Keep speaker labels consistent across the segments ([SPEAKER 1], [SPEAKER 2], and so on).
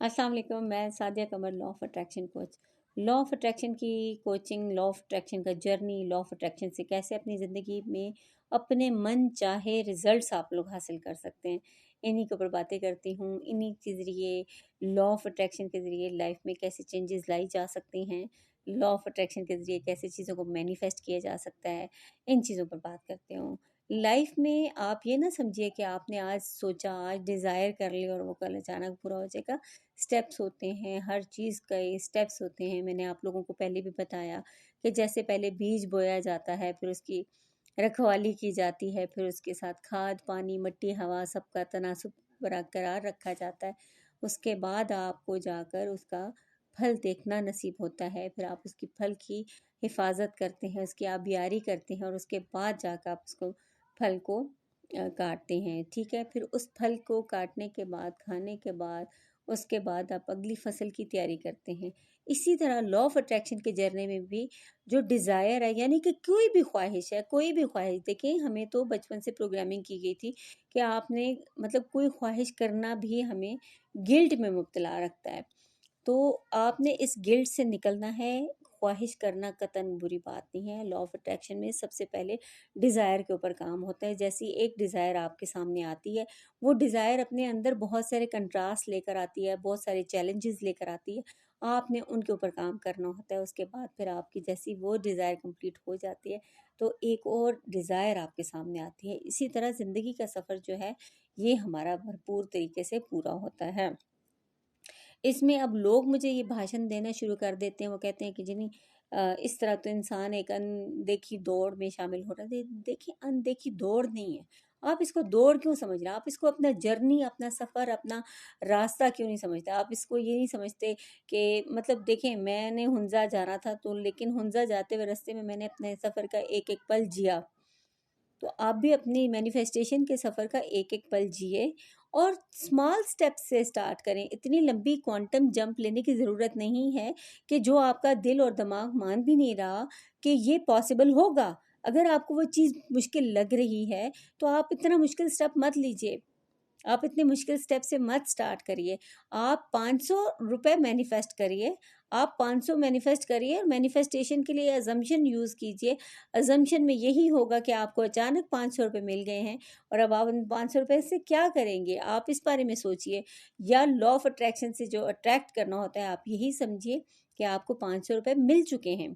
[SPEAKER 1] अस्सलाम वालेकुम। मैं Sadia Qamar, law of attraction coach. Law of attraction की कोचिंग, लॉ ऑफ अट्रैक्शन का जर्नी, लॉ ऑफ अट्रैक्शन से कैसे अपनी ज़िंदगी में अपने मन चाहे रिजल्ट्स आप लोग हासिल कर सकते हैं, इन्हीं के ऊपर बातें करती हूँ। इन्हीं के ज़रिए, लॉ ऑफ अट्रैक्शन के ज़रिए लाइफ में कैसे चेंजेस लाई जा सकती हैं, लॉ ऑफ अट्रैक्शन के ज़रिए कैसे चीज़ों को मैनिफेस्ट किया जा सकता है, इन चीज़ों पर बात करती हूँ। लाइफ में आप ये ना समझिए कि आपने आज सोचा, आज डिज़ायर कर लिया और वो कल अचानक पूरा हो जाएगा। स्टेप्स होते हैं, हर चीज़ के स्टेप्स होते हैं। मैंने आप लोगों को पहले भी बताया कि जैसे पहले बीज बोया जाता है, फिर उसकी रखवाली की जाती है, फिर उसके साथ खाद, पानी, मिट्टी, हवा सबका तनासुब बरकरार रखा जाता है। उसके बाद आपको जाकर उसका फल देखना नसीब होता है। फिर आप उसकी फल की हिफाजत करते हैं, उसकी आबियारी करते हैं और उसके बाद जाकर आप उसको फल को काटते हैं, ठीक है? फिर उस फल को काटने के बाद, खाने के बाद, उसके बाद आप अगली फसल की तैयारी करते हैं। इसी तरह लॉ ऑफ अट्रैक्शन के जर्नी में भी जो डिज़ायर है, यानी कि कोई भी ख्वाहिश है, कोई भी ख्वाहिश, देखिए हमें तो बचपन से प्रोग्रामिंग की गई थी कि आपने मतलब कोई ख्वाहिश करना भी हमें गिल्ट में मुब्तला रखता है। तो आपने इस गिल्ट से निकलना है। ख्वाहिश करना कतन बुरी बात नहीं है। लॉ ऑफ अट्रैक्शन में सबसे पहले डिज़ायर के ऊपर काम होता है। जैसी एक डिज़ायर आपके सामने आती है, वो डिज़ायर अपने अंदर बहुत सारे कंट्रास्ट लेकर आती है, बहुत सारे चैलेंजेस लेकर आती है। आपने उनके ऊपर काम करना होता है। उसके बाद फिर आपकी जैसी वो डिज़ायर कंप्लीट हो जाती है, तो एक और डिज़ायर आपके सामने आती है। इसी तरह ज़िंदगी का सफ़र जो है, ये हमारा भरपूर तरीके से पूरा होता है। इसमें अब लोग मुझे ये भाषण देना शुरू कर देते हैं। वो कहते हैं कि जिनी इस तरह तो इंसान एक अनदेखी दौड़ में शामिल हो रहा है। देखिए, अनदेखी दौड़ नहीं है। आप इसको दौड़ क्यों समझ रहे हैं? आप इसको अपना जर्नी, अपना सफ़र, अपना रास्ता क्यों नहीं समझते? आप इसको ये नहीं समझते कि मतलब देखिए, मैंने हुंज़ा जाना था, तो लेकिन हुंज़ा जाते हुए रास्ते में मैंने अपने सफ़र का एक-एक पल जिया। तो आप भी अपनी मैनिफेस्टेशन के सफ़र का एक-एक पल जिए और स्मॉल स्टेप से स्टार्ट करें। इतनी लंबी क्वांटम जंप लेने की ज़रूरत नहीं है कि जो आपका दिल और दिमाग मान भी नहीं रहा कि ये पॉसिबल होगा। अगर आपको वो चीज़ मुश्किल लग रही है, तो आप इतना मुश्किल स्टेप मत लीजिए। आप इतने मुश्किल स्टेप से मत स्टार्ट करिए। आप ₹500 मैनिफेस्ट करिए। आप 500 मैनिफेस्ट करिए और मैनिफेस्टेशन के लिए अज़म्पशन यूज़ कीजिए। अज़म्पशन में यही होगा कि आपको अचानक ₹500 मिल गए हैं और अब आप उन ₹500 से क्या करेंगे? आप इस बारे में सोचिए। या लॉ ऑफ अट्रैक्शन से जो अट्रैक्ट करना होता है, आप यही समझिए कि आपको ₹500 मिल चुके हैं।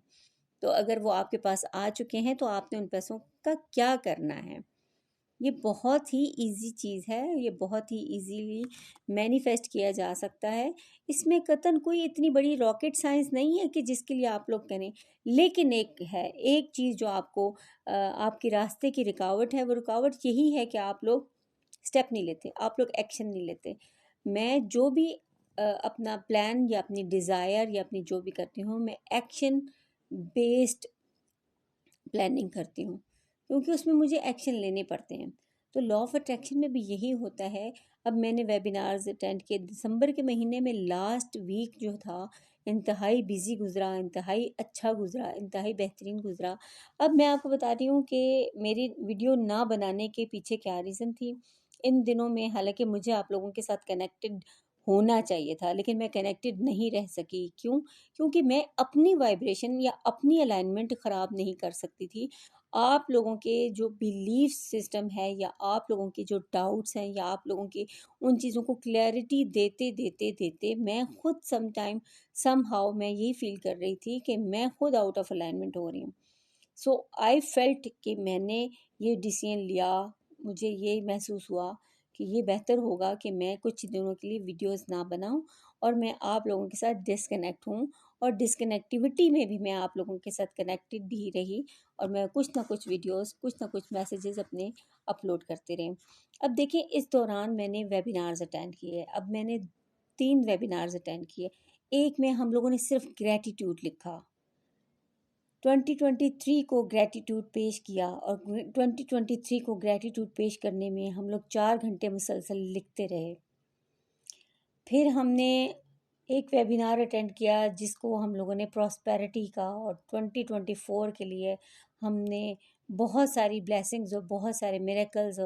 [SPEAKER 1] तो अगर वो आपके पास आ चुके हैं, तो आपने उन पैसों का क्या करना है? ये बहुत ही ईज़ी चीज़ है, ये बहुत ही ईज़िली मैनिफेस्ट किया जा सकता है। इसमें कतई कोई इतनी बड़ी रॉकेट साइंस नहीं है कि जिसके लिए आप लोग करें। लेकिन एक है, एक चीज़ जो आपको आपके रास्ते की रुकावट है, वो रुकावट यही है कि आप लोग स्टेप नहीं लेते, आप लोग एक्शन नहीं लेते। मैं जो भी अपना प्लान या अपनी डिज़ायर या अपनी जो भी करती हूँ, मैं एक्शन बेस्ड प्लानिंग करती हूँ, क्योंकि उसमें मुझे एक्शन लेने पड़ते हैं। तो लॉ ऑफ अट्रैक्शन में भी यही होता है। अब मैंने वेबिनार्स अटेंड किए दिसंबर के महीने में। लास्ट वीक जो था, इंतहाई बिजी गुजरा, इंतहाई अच्छा गुजरा, इंतहाई बेहतरीन गुजरा। अब मैं आपको बता रही हूँ कि मेरी वीडियो ना बनाने के पीछे क्या रीज़न थी। इन दिनों में हालांकि मुझे आप लोगों के साथ कनेक्टेड होना चाहिए था, लेकिन मैं कनेक्टेड नहीं रह सकी। क्यों? क्योंकि मैं अपनी वाइब्रेशन या अपनी अलाइनमेंट ख़राब नहीं कर सकती थी। आप लोगों के जो बिलीफ सिस्टम है, या आप लोगों के जो डाउट्स हैं, या आप लोगों की उन चीज़ों को क्लैरिटी देते देते देते मैं खुद समहाउ मैं यही फील कर रही थी कि मैं खुद आउट ऑफ अलाइनमेंट हो रही हूँ। सो आई फेल्ट कि मैंने ये डिसीजन लिया। मुझे ये महसूस हुआ कि ये बेहतर होगा कि मैं कुछ दिनों के लिए वीडियोस ना बनाऊं और मैं आप लोगों के साथ डिस्कनेक्ट हूँ। और डिस्कनेक्टिविटी में भी मैं आप लोगों के साथ कनेक्टेड ही रही, और मैं कुछ ना कुछ वीडियोस, कुछ ना कुछ मैसेजेस अपने अपलोड करते रहे। अब देखिए, इस दौरान मैंने वेबिनार्स अटेंड किए। अब मैंने 3 वेबिनार्स अटेंड किए। एक में हम लोगों ने सिर्फ ग्रैटिट्यूड लिखा, 2023 को ग्रैटिट्यूड पेश किया, और 2023 को ग्रैटिट्यूड पेश करने में हम लोग 4 घंटे मुसलसल लिखते रहे। फिर हमने एक वेबिनार अटेंड किया जिसको हम लोगों ने प्रॉस्पेरिटी का, और 2024 के लिए हमने बहुत सारी ब्लेसिंग्स और बहुत सारे मिरेकल्स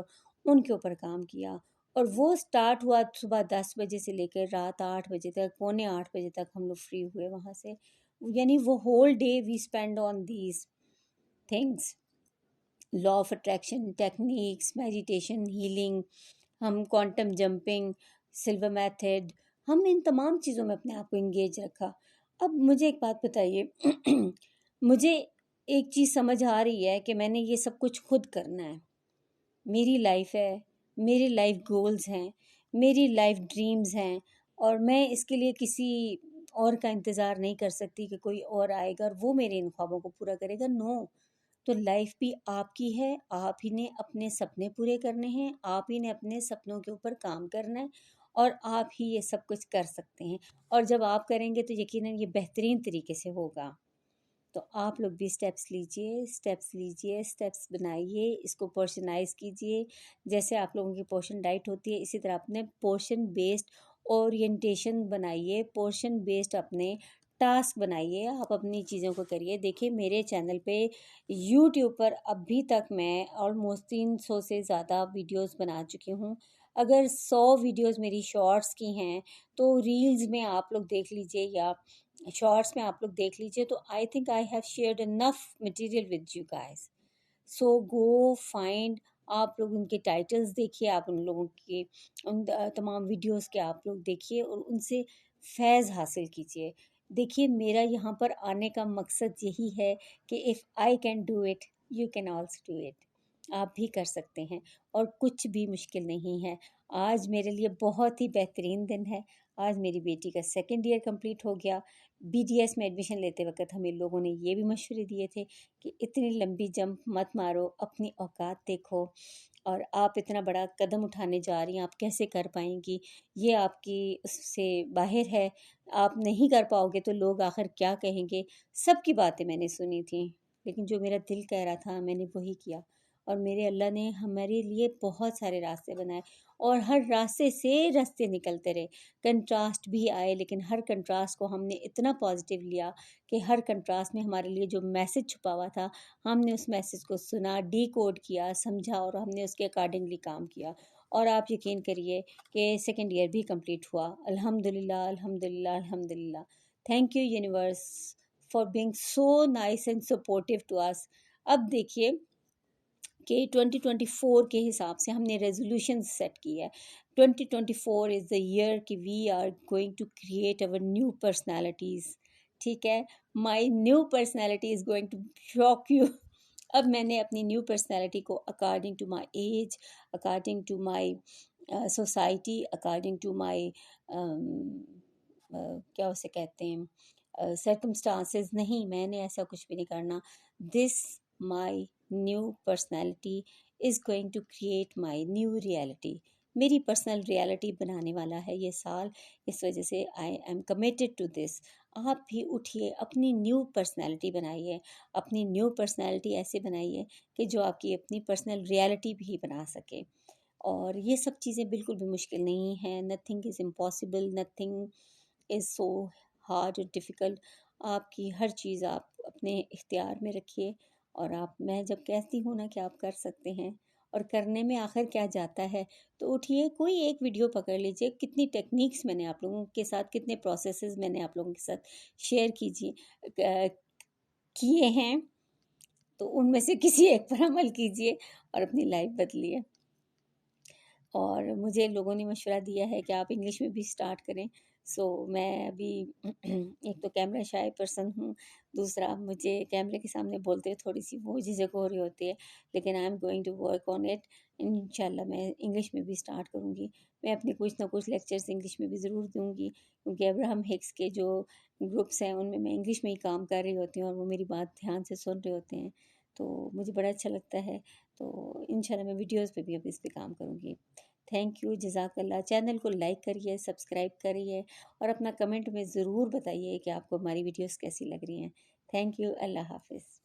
[SPEAKER 1] उनके ऊपर काम किया। और वो स्टार्ट हुआ सुबह 10 बजे से लेकर रात 8 बजे तक, पौने 8 बजे तक हम लोग फ्री हुए वहाँ से। यानी वो whole day we spend on these things, law of attraction, techniques, meditation, healing, हम क्वांटम जंपिंग, सिल्वर मेथड, हम इन तमाम चीज़ों में अपने आप को इंगेज रखा। अब मुझे एक बात बताइए मुझे एक चीज़ समझ आ रही है कि मैंने ये सब कुछ खुद करना है। मेरी लाइफ है, मेरे लाइफ गोल्स हैं, मेरी लाइफ ड्रीम्स हैं, और मैं इसके लिए किसी और का इंतज़ार नहीं कर सकती कि कोई और आएगा और वो मेरे इन ख्वाबों को पूरा करेगा। नो, तो लाइफ भी आपकी है, आप ही ने अपने सपने पूरे करने हैं, आप ही ने अपने सपनों के ऊपर काम करना है, और आप ही ये सब कुछ कर सकते हैं। और जब आप करेंगे तो यकीनन ये बेहतरीन तरीके से होगा। तो आप लोग भी स्टेप्स लीजिए, स्टेप्स लीजिए, स्टेप्स बनाइए, इसको पोर्शनाइज़ कीजिए। जैसे आप लोगों की पोर्शन डाइट होती है, इसी तरह अपने पोर्शन बेस्ड ओरिएंटेशन बनाइए, पोर्शन बेस्ड अपने टास्क बनाइए, आप अपनी चीज़ों को करिए। देखिए मेरे चैनल पे यूट्यूब पर अभी तक मैं ऑलमोस्ट 300 से ज़्यादा वीडियोस बना चुकी हूँ। अगर 100 वीडियोस मेरी शॉर्ट्स की हैं, तो रील्स में आप लोग देख लीजिए या शॉर्ट्स में आप लोग देख लीजिए, तो I think I have shared enough material with you guys. So go find, आप लोग उनके टाइटल्स देखिए, आप उन लोगों के उन तमाम वीडियोस के आप लोग देखिए और उनसे फैज़ हासिल कीजिए। देखिए मेरा यहाँ पर आने का मकसद यही है कि if I can do it, you can also do it. आप भी कर सकते हैं और कुछ भी मुश्किल नहीं है। आज मेरे लिए बहुत ही बेहतरीन दिन है। आज मेरी बेटी का 2nd ईयर कंप्लीट हो गया। बीडीएस में एडमिशन लेते वक्त हमें लोगों ने ये भी मशवरे दिए थे कि इतनी लंबी जंप मत मारो, अपनी औकात देखो, और आप इतना बड़ा कदम उठाने जा रही हैं, आप कैसे कर पाएंगी, ये आपकी उससे बाहर है, आप नहीं कर पाओगे तो लोग आखिर क्या कहेंगे। सबकी बातें मैंने सुनी थी, लेकिन जो मेरा दिल कह रहा था मैंने वही किया, और मेरे अल्लाह ने हमारे लिए बहुत सारे रास्ते बनाए, और हर रास्ते से रास्ते निकलते रहे। कंट्रास्ट भी आए, लेकिन हर कंट्रास्ट को हमने इतना पॉजिटिव लिया कि हर कंट्रास्ट में हमारे लिए जो मैसेज छुपा हुआ था, हमने उस मैसेज को सुना, डीकोड किया, समझा, और हमने उसके अकॉर्डिंगली काम किया। और आप यकीन करिए कि 2nd ईयर भी कंप्लीट हुआ। अल्हम्दुलिल्लाह, अल्हम्दुलिल्लाह, अल्हम्दुलिल्लाह। Thank you universe for being so nice and supportive to us. अब देखिए कि 2024 के हिसाब से हमने रेजोल्यूशन सेट की है। 2024 इज़ द ईयर कि we are going to create our new personalities. ठीक है, my new personality is going to shock you. अब मैंने अपनी न्यू पर्सनालिटी को according to my age, according to my society, according to my क्या उसे कहते हैं सर्कमस्टांसेस, नहीं, मैंने ऐसा कुछ भी नहीं करना। This my new personality is going to create my new reality. मेरी पर्सनल रियलिटी बनाने वाला है ये साल, इस वजह से I am committed to this. आप भी उठिए, अपनी न्यू पर्सनैलिटी बनाइए, अपनी न्यू पर्सनैलिटी ऐसे बनाइए कि जो आपकी अपनी पर्सनल रियलिटी भी बना सके। और ये सब चीज़ें बिल्कुल भी मुश्किल नहीं हैं। Nothing is impossible, nothing is so hard और डिफ़िकल्ट। आपकी हर चीज़ आप अपने इख्तियार में रखिए, और आप, मैं जब कहती हूँ ना कि आप कर सकते हैं, और करने में आखिर क्या जाता है, तो उठिए, कोई एक वीडियो पकड़ लीजिए, कितनी टेक्निक्स मैंने आप लोगों के साथ, कितने प्रोसेसेस मैंने आप लोगों के साथ शेयर किए हैं, तो उनमें से किसी एक पर अमल कीजिए और अपनी लाइफ बदलिए। और मुझे लोगों ने मशवरा दिया है कि आप इंग्लिश में भी स्टार्ट करें। सो मैं अभी एक तो कैमरा शाय पर्सन हूँ, दूसरा मुझे कैमरे के सामने बोलते हुए थोड़ी सी वो झिझक हो रही होती है, लेकिन I am going to work on it. इंशाल्लाह मैं इंग्लिश में भी स्टार्ट करूँगी। मैं अपने कुछ ना कुछ लेक्चर्स इंग्लिश में भी ज़रूर दूँगी, क्योंकि अब्राहम हिक्स के जो ग्रुप्स हैं उनमें मैं इंग्लिश में ही काम कर रही होती हूँ, और वो मेरी बात ध्यान से सुन रहे होते हैं, तो मुझे बड़ा अच्छा लगता है। तो इंशाल्लाह मैं वीडियोज़ पे भी अब इस पे काम करूँगी। थैंक यू, जज़ाकल्लाह। चैनल को लाइक करिए, सब्सक्राइब करिए, और अपना कमेंट में ज़रूर बताइए कि आपको हमारी वीडियोस कैसी लग रही हैं। थैंक यू, अल्लाह हाफ़िज़।